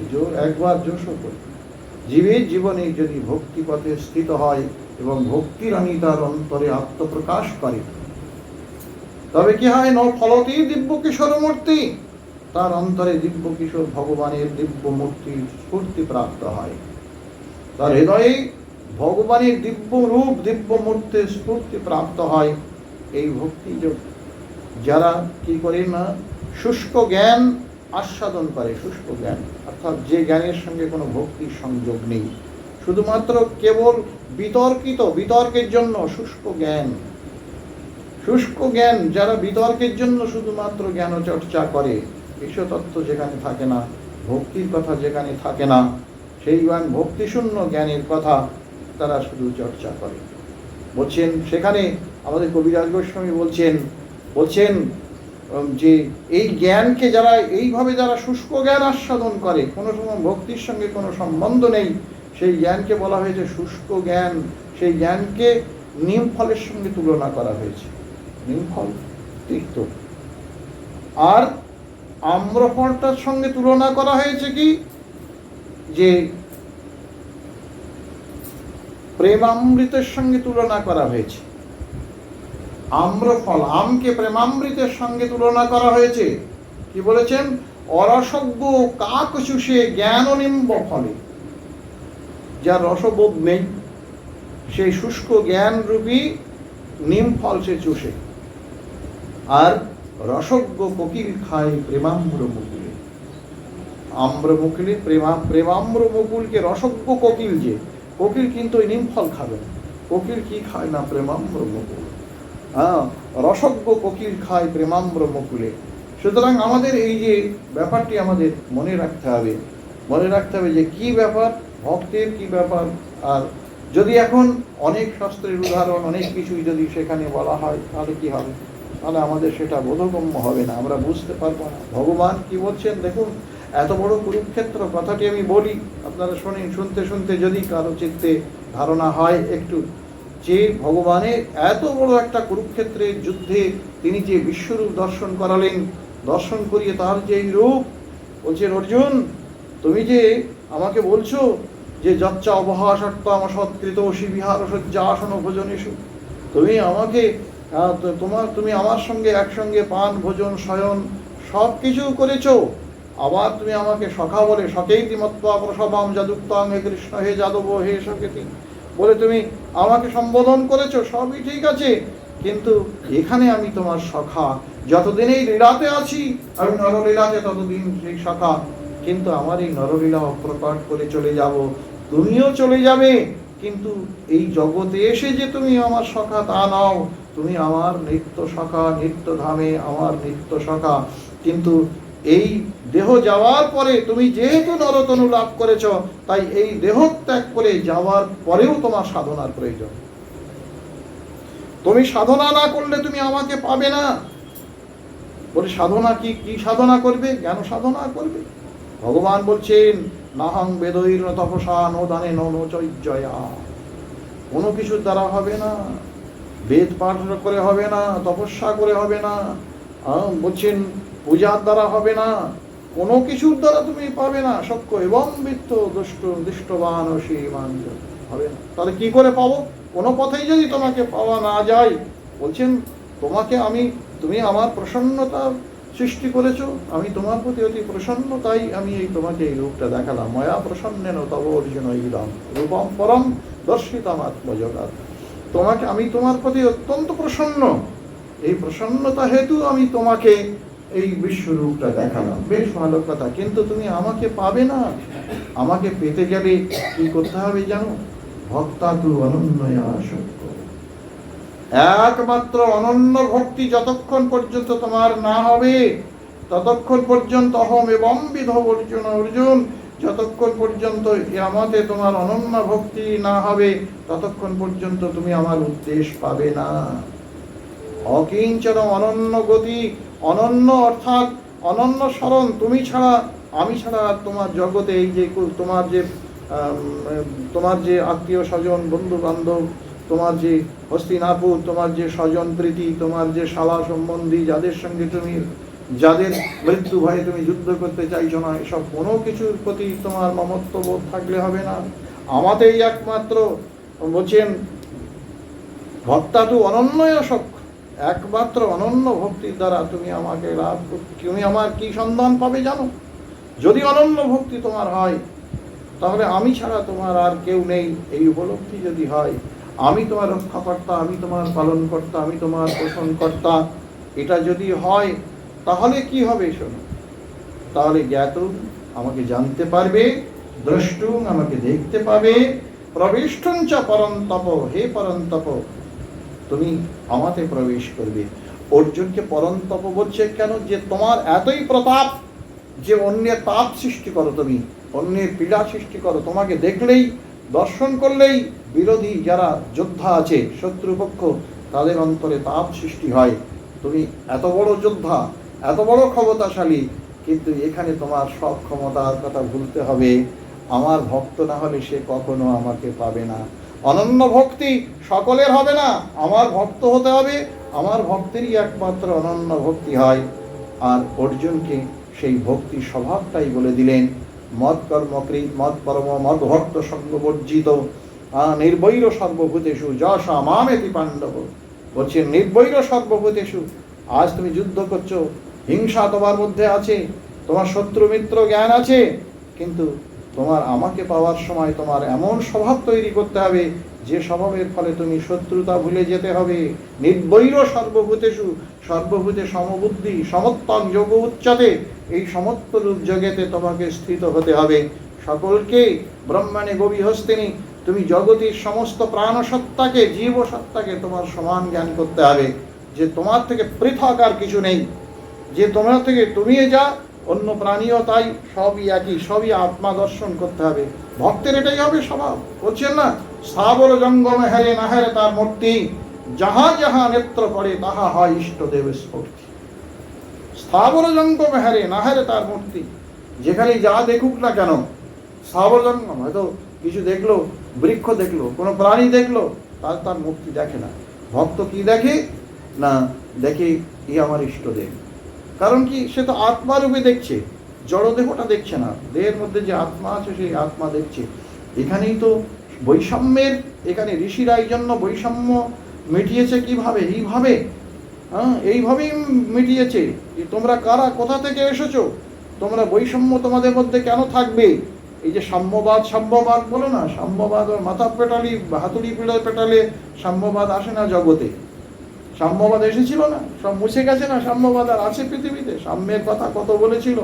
একবার জোশ করে জীবের জীবনে যদি ভক্তি পথে স্থিত হয় এবং ভক্তি রানী তার অন্তরে আত্মপ্রকাশ করে, তবে কি হয়? ন ফলতি দিব্য কিশোর মূর্তি, তার অন্তরে দিব্য কিশোর ভগবানের দিব্য মূর্তির স্ফূর্তি প্রাপ্ত হয়। তার হৃদয়ে ভগবানের দিব্য রূপ দিব্য মূর্তির স্ফূর্তি প্রাপ্ত হয়। এই ভক্তি যোগ যারা কি করে না, শুষ্ক জ্ঞান আস্বাদন করে, শুষ্ক জ্ঞান অর্থাৎ যে জ্ঞানের সঙ্গে কোনো ভক্তির সংযোগ নেই, শুধুমাত্র কেবল বিতর্কের জন্য শুষ্ক জ্ঞান, শুষ্ক জ্ঞান, যারা বিতর্কের জন্য শুধুমাত্র জ্ঞান চর্চা করে, ঈশ্বরতত্ত্ব যেখানে থাকে না, ভক্তির কথা যেখানে থাকে না, সেই ভক্তিশূন্য জ্ঞানের কথা তারা শুধু চর্চা করে। বলছেন সেখানে আমাদের কবিরাজ গোস্বামী বলছেন যে এই জ্ঞানকে যারা এইভাবে যারা শুষ্ক জ্ঞান আস্বাদন করে, কোনো সময় ভক্তির সঙ্গে কোনো সম্বন্ধ নেই, সেই জ্ঞানকে বলা হয়েছে শুষ্ক জ্ঞান। সেই জ্ঞানকে নিম ফলের সঙ্গে তুলনা করা হয়েছে। নিম ফল তিক্ত, আর আম্রফলটার সঙ্গে তুলনা করা হয়েছে কি, যে প্রেমামৃতের সঙ্গে তুলনা করা হয়েছে। আম্রফল, আমকে প্রেমামৃতের সঙ্গে তুলনা করা হয়েছে। কি বলেছেন? অরসজ্ঞ কাক চুষে জ্ঞান নিম্ব ফলে, যার রসবোধ নেই, সেই শুষ্ক জ্ঞান রূপী নিম ফল সে চুষে। আর রসজ্ঞ কোকিল খায় প্রেমাম্র মুকুলে, আম্র মুকুলে প্রেমাম্র মুকুলকে রসজ্ঞ কোকিল, যে কোকিল কিন্তু ওই নিম ফল খাবে না, কোকিল কি খায় না? প্রেমাম্র মুকুল। রসজ্ঞ কোকিল খায় প্রেমাম্র মুকুলে। সুতরাং আমাদের এই যে ব্যাপারটি আমাদের মনে রাখতে হবে যে কি ব্যাপার, ভক্তের কি ব্যাপার আর যদি এখন অনেক শাস্ত্রের উদাহরণ, অনেক কিছুই যদি সেখানে বলা হয়, তাহলে কি হবে? তাহলে আমাদের সেটা বোধগম্য হবে না, আমরা বুঝতে পারবো না ভগবান কি বলছেন। দেখুন, এত বড় কুরুক্ষেত্র, কথাটি আমি বলি, আপনারা শোনেন, শুনতে শুনতে যদি কারো চিত্তে ধারণা হয় একটু, যে ভগবানের এত বড় একটা কুরুক্ষেত্রের যুদ্ধে তিনি যে বিশ্বরূপ দর্শন করালেন, দর্শন করিয়ে তার যে এই রূপ, বলছেন অর্জুন, তুমি যে আমাকে বলছো যে যচ্চা অবহাসত্তাম সৎকৃত শিবিহার সজ্জাসন ভোজনেষু, তুমি আমাকে তুমি আমার সঙ্গে একসঙ্গে পান ভোজন শয়ন সব কিছু করেছো, আবার তুমি আমাকে সখা বলে সকেইতি মত্ত্বা প্রসবাম যাদুক্তাং হে কৃষ্ণ হে যাদব হে সকেতি বলে তুমি আমাকে সম্বোধন করেছো, সবই ঠিক আছে, কিন্তু এখানে আমি তোমার সখা, যতদিন এই লীলাতে আছি, আমি নরলীলাতে, ততদিন সেই সখা, কিন্তু আমার এই নরলীলা অপ্রকট করে চলে যাব, তুমিও চলে যাবে, কিন্তু এই জগতে এসে যে তুমি আমার সখা তা নাও, তুমি আমার নিত্য সখা, নিত্য ধামে আমার নিত্য সখা, কিন্তু এই দেহ যাওয়ার পরে তুমি যেহেতু নরতনু লাভ করেছ, তাই এই দেহ ত্যাগ করে যাওয়ার পরেও তোমার সাধনার প্রয়োজন। তুমি সাধনা না করলে তুমি আমাকে পাবে না। বলে সাধনা কি? কি সাধনা করবে? জ্ঞান সাধনা করবে। ভগবান বলছেন, নাহং বেদৈর তপসা নো দানে নো চৈজয়া, কোনো কিছুর দ্বারা হবে না, বেদ পাঠ করে হবে না, তপস্যা করে হবে না, বলছেন পূজার দ্বারা হবে না, কোনো কিছুর দ্বারা তুমি পাবে না। সক্য এবং বৃত্ত দুষ্ট দৃষ্টবান ও শ্রীমান হবে না। তাহলে কি করে পাবো? কোনো পথেই যদি তোমাকে পাওয়া না যায়, বলছেন তোমাকে তুমি আমার প্রসন্নতা সৃষ্টি করেছো, আমি তোমার প্রতি অতি প্রসন্ন, তাই আমি তোমাকে এই রূপটা দেখালাম। ময়া প্রসন্নেন তব অর্জুন ইদম রূপম পরম দর্শিতাম আত্মজগৎ। আমি তোমার প্রতি অত্যন্ত প্রসন্ন, এই প্রসন্নতা হেতু আমি তোমাকে এই বিশ্বরূপটা দেখালাম। বেশ ভালো কথা, কিন্তু তুমি আমাকে পাবে না। আমাকে পেতে গেলে কি করতে হবে জানো? ভক্তাতু অনন্যয়া আসক্ত, একমাত্র অনন্য ভক্তি যতক্ষণ পর্যন্ত তোমার না হবে, ততক্ষণ পর্যন্ত অহম এবং বিধ অর্জুন, যতক্ষণ পর্যন্ত আমাতে তোমার অনন্য ভক্তি না হবে, ততক্ষণ পর্যন্ত তুমি আমার উদ্দেশ্য পাবে না। অকিঞ্চন অনন্য গতি, অনন্য অর্থাৎ অনন্য স্মরণ, তুমি ছাড়া, আমি ছাড়া তোমার জগতে এই যে তোমার যে আত্মীয় স্বজন, বন্ধু বান্ধব, তোমার যে হস্তিনাপুর, তোমার যে স্বজন প্রীতি, তোমার যে শালা সম্বন্ধী, যাদের মৃত্যু ভয়ে তুমি যুদ্ধ করতে চাইছো না, এসব কোনো কিছুর প্রতি তোমার মমত্ববোধ থাকলে হবে না। আমাতেই একমাত্র বলছেন ভক্তাতু অনন্যয় সক্ষ, একমাত্র অনন্য ভক্তির দ্বারা তুমি আমাকে তুমি আমার কি সন্ধান পাবে জানো? যদি অনন্য ভক্তি তোমার হয়, তাহলে আমি ছাড়া তোমার আর কেউ নেই, এই উপলব্ধি যদি হয়, আমি তোমার রক্ষাকর্তা, আমি তোমার পালনকর্তা, আমি তোমার পোষণকর্তা, এটা যদি হয়, তাহলে কি হবে শোনো? তাহলে জ্ঞাতুম আমাকে জানতে পারবে, দ্রষ্টুম আমাকে দেখতে পাবে, প্রবিষ্টুম চ পরন্তপ, হে পরন্তপ তুমি আমাতে প্রবেশ করবে। অর্জুনকে পরন্তপ বলছে কেন? যে তোমার এতই প্রতাপ যে অন্যের তাপ সৃষ্টি করো, তুমি অন্যের পীড়া সৃষ্টি করো, তোমাকে দেখলেই, দর্শন করলেই বিরোধী যারা যোদ্ধা আছে, শত্রুপক্ষ, তাদের অন্তরে তাপ সৃষ্টি হয়। তুমি এত বড় যোদ্ধা, এত বড় ক্ষমতাশালী, কিন্তু এখানে তোমার সব ক্ষমতার কথা ভুলতে হবে। আমার ভক্ত না হলে সে কখনো আমাকে পাবে না। অনন্য ভক্তি সকলের হবে না, আমার ভক্ত হতে হবে, আমার ভক্তেরই একমাত্র অনন্য ভক্তি হয়। আর অর্জুনকে সেই ভক্তির স্বভাবটাই বলে দিলেন, মদ কর্মকৃত মদ পরম মদ ভক্ত সর্ববর্জিত নির্বৈর সর্বভূতেষু যশা মামেতি পাণ্ডব। বলছে নির্বৈর সর্বভূতেষু, আজ তুমি যুদ্ধ করছো, হিংসা তোমার মধ্যে আছে, তোমার শত্রু মিত্র জ্ঞান আছে, কিন্তু তোমার আমাকে পাওয়ার সময় তোমার এমন স্বভাব তৈরি করতে হবে যে স্বভাবের ফলে তুমি শত্রুতা ভুলে যেতে হবে। নির্বৈর সর্বভূতেষু, সর্বভূতে সমবুদ্ধি, সমত্তং যোগ উচ্চতে, এই সমত্ত রূপ জগতে তোমাকে স্থিত হতে হবে। সকলকে ব্রহ্মাণে গভী হস্তিনী, তুমি জগতের সমস্ত প্রাণসত্তাকে, জীবসত্তাকে তোমার সমান জ্ঞান করতে হবে, যে তোমার থেকে পৃথক আর কিছু নেই, যে তোমার থেকে তুমি যা, অন্য প্রাণীও তাই, সবই একই, সবই আত্মা দর্শন করতে হবে। ভক্তের এটাই হবে স্বভাব। বলছেন না, স্থাবর জঙ্গম হেরে না হেরে তার মূর্তি, যাহা যাহা নেত্র পড়ে তাহা হয় ইষ্টদেব স্ফূর্তি। স্থাবর জঙ্গম হেরে না হেরে তার মূর্তি, যেখানে যা দেখুক না কেন, স্থাবর জঙ্গম, হয়তো কিছু দেখলো, বৃক্ষ দেখলো, কোনো প্রাণী দেখলো, তার তার মূর্তি দেখে না। ভক্ত কি দেখে না, দেখে ই আমার ইষ্টদেব। কারণ কি, সে তো আত্মারূপে দেখছে, জড়দেহটা দেখছে না, দেহের মধ্যে যে আত্মা আছে সেই আত্মা দেখছে। এখানেই তো বৈষম্যের, এখানে ঋষিরা এই জন্য বৈষম্য মিটিয়েছে কিভাবে, এইভাবে, এইভাবেই মিটিয়েছে। তোমরা কারা, কোথা থেকে এসেছো, তোমরা বৈষম্য তোমাদের মধ্যে কেন থাকবে? এই যে সাম্যবাদ, সাম্যবাদ বলো না, সাম্যবাদ ওর মাথা পেটালি, হাতুড়ি পেটালে সাম্যবাদ আসে না জগতে। সাম্যবাদ এসেছিল না, সব মুছে গেছে না, সাম্যবাদ আর আছে পৃথিবীতে? সাম্যের কথা কত বলেছিল,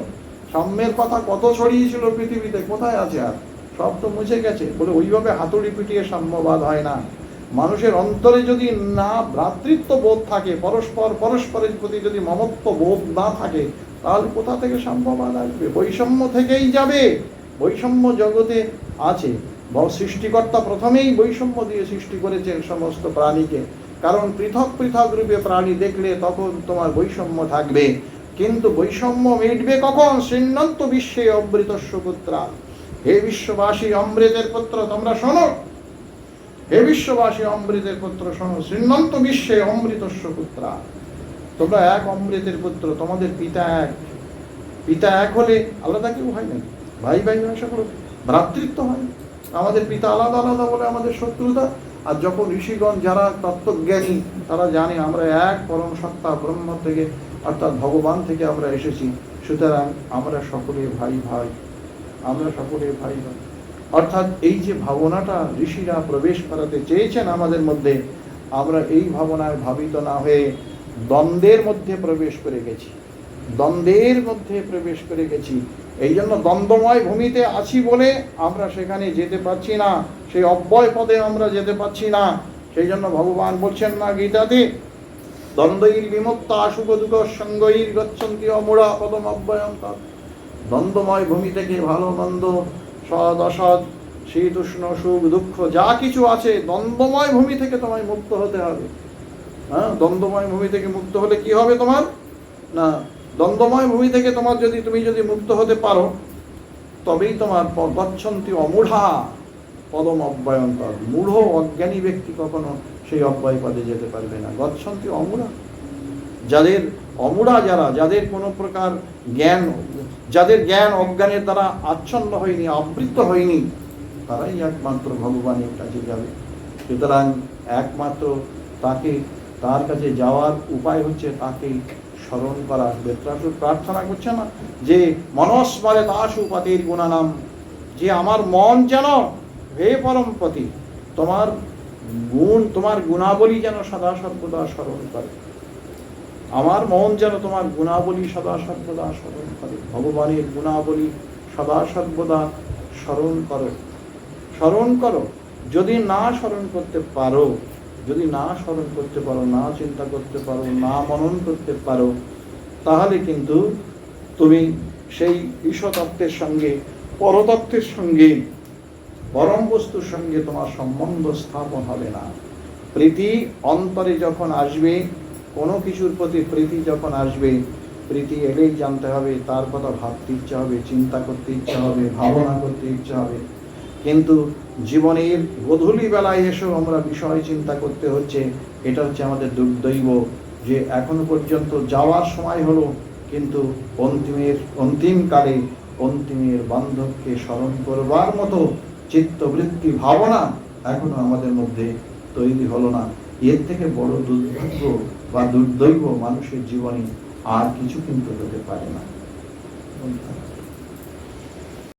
সাম্যের কথা কত ছড়িয়েছিল পৃথিবীতে, কোথায় আছে আর? সব তো মুছে গেছে। বলে ওইভাবে হাতুড়ি পিটিয়ে সাম্যবাদ হয় না। মানুষের অন্তরে যদি না ভ্রাতৃত্ব বোধ থাকে, পরস্পরের প্রতি যদি মমত্ব বোধ না থাকে, তাহলে কোথা থেকে সাম্যবাদ আসবে? বৈষম্য থেকেই যাবে। বৈষম্য জগতে আছে। সৃষ্টিকর্তা প্রথমেই বৈষম্য দিয়ে সৃষ্টি করেছেন সমস্ত প্রাণীকে। কারণ পৃথক পৃথক রূপে প্রাণী দেখলে তখন তোমার বৈষম্য থাকবে। কিন্তু বৈষম্য মিটবে কখন? শ্রীনন্ত বিশ্বে অমৃতস্য পুত্রা। হে বিশ্ববাসী অমৃতের পুত্র, তোমরা শোনো। হে বিশ্ববাসী অমৃতের পুত্র শোনো, শ্রীনন্ত বিশ্বে অমৃতস্য পুত্রা। তোমরা এক অমৃতের পুত্র, তোমাদের পিতা এক। পিতা এক হলে আলাদা কেউ হয় না, ভাই ভাই সকল ভ্রাতৃত্ব হয়। আমাদের পিতা আলাদা আলাদা বলে আমাদের শত্রুতা। আর যখন ঋষিগণ যারা তত্ত্বজ্ঞানী, তারা জানে আমরা এক পরম সত্তা ব্রহ্ম থেকে, অর্থাৎ ভগবান থেকে আমরা এসেছি, সুতরাং আমরা সকলে ভাই ভাই, আমরা সকলে ভাই ভাই। অর্থাৎ এই যে ভাবনাটা ঋষিরা প্রবেশ করাতে চেয়েছেন আমাদের মধ্যে, আমরা এই ভাবনায় ভাবিত না হয়ে দ্বন্দ্বের মধ্যে প্রবেশ করে গেছি, দ্বন্দ্বের মধ্যে প্রবেশ করে গেছি। এই জন্য দ্বন্দ্বময় ভূমিতে আছি বলে আমরা সেখানে যেতে পারছি না, সেই অব্যয় পদে আমরা যেতে পারছি না। সেই জন্য ভগবান বলছেন না গীতাতে, দ্বন্দ্বৈর বিমুক্তা সুখ দুঃখ সঙ্গৈর গচ্ছন্তি অমূঢ়া পদম অব্যয়ম। দ্বন্দ্বময় ভূমি থেকে ভালো মন্দ, সৎ অসৎ, শীত উষ্ণ, সুখ দুঃখ যা কিছু আছে, দ্বন্দ্বময় ভূমি থেকে তোমায় মুক্ত হতে হবে। দ্বন্দ্বময় ভূমি থেকে মুক্ত হলে কি হবে তোমার? না, দ্বন্দ্বময় ভূমি থেকে তুমি যদি মুক্ত হতে পারো, তবেই তোমার গচ্ছন্তি অমূঢ়া পদম অব্যয়ন্তর। মূঢ় অজ্ঞানী ব্যক্তি কখনো সেই অব্যয় পদে যেতে পারবে না। গচ্ছন্তি অমূঢ়া, যাদের অমূঢ়া, যাদের কোনো প্রকার জ্ঞান, যাদের জ্ঞান অজ্ঞানের দ্বারা আচ্ছন্ন হয়নি, আবৃত হয়নি, তারাই একমাত্র ভগবানের কাছে যাবে। সুতরাং একমাত্র তার কাছে যাওয়ার উপায় হচ্ছে তাকেই স্মরণ করা। বেত্রাসুর প্রার্থনা করছে না যে মনস্মরে তাসু পতির গুণানাম, যে আমার মন যেন হে পরমপতি তোমার গুণ, তোমার গুণাবলী যেন সদা সর্বদা স্মরণ করে। আমার মন যেন তোমার গুণাবলী সদা সর্বদা স্মরণ করে। ভগবানের গুণাবলী সদা সর্বদা স্মরণ করো, স্মরণ করো। যদি না স্মরণ করতে পারো, যদি না স্মরণ করতে পারো, না চিন্তা করতে পারো, না মনন করতে পারো, তাহলে কিন্তু তুমি সেই ঈশ্বরতত্ত্বের সঙ্গে, পরতত্ত্বের সঙ্গে, পরম বস্তুর সঙ্গে তোমার সম্বন্ধ স্থাপন হবে না। প্রীতি অন্তরে যখন আসবে, কোনো কিছুর প্রতি প্রীতি যখন আসবে, প্রীতি এলেই জানতে হবে তার কথা ভাবতে ইচ্ছা হবে, চিন্তা করতে ইচ্ছা হবে, ভাবনা করতে ইচ্ছা হবে। কিন্তু জীবনের গোধূলি বেলায় এসেও আমরা বিষয় চিন্তা করতে হচ্ছে। এটা হচ্ছে আমাদের দুর্দৈব যে এখনো পর্যন্ত যাওয়ার সময় হলো, কিন্তু অন্তিমকালে অন্তিমের বান্ধবকে স্মরণ করবার মতো চিত্তবৃত্তি, ভাবনা এখনো আমাদের মধ্যে তৈরি হলো না। এর থেকে বড় দুর্ভাগ্য বা দুর্দৈব মানুষের জীবনে আর কিছু কিন্তু হতে পারে না।